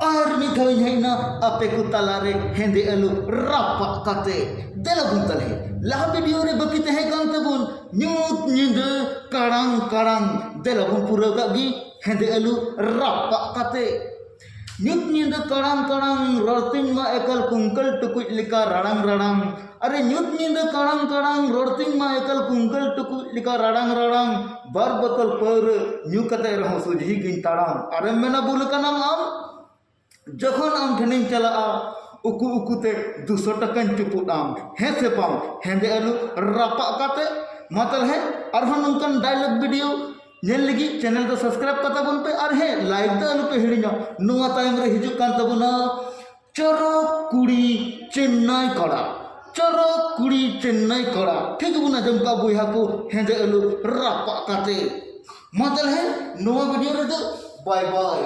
Ar mi thoi haina ape ku talare hende alu rapak kate dela buntal he lah video re baki tehe kan tabun nyut nyinde karang karang dela bun pura gi hende alu rapak kate nyut nyinde karang karang rorting ma ekal kungkal tukut lika radang radang are nyut nyinde karang karang rorting ma ekal kungkal tukut lika radang radang bar botol per nyu kate raho sujhi gin tarang are mena bul kanam am যখন আম ঠেনিং চালা উকু উকুতে 200 টাকান চুপুট আম হে সে পাম হেঁদে আলু রাপা কাতে মাতাল হে আর হন নঙ্কান dialogue video nail লাগি channel তো subscribe কাতা বন पे আর হে লাইক দ আলু पे हिड़िñो नुआ तायम रे हिजुक कान तबुना चरक कुड़ी चेन्नई कड़ा चरक कुड़ी चेन्नई कड़ा ठीक बुना जम का बुया को हेंदे आलू रापा काते माताल हे नुआ वीडियो रे दो बाय बाय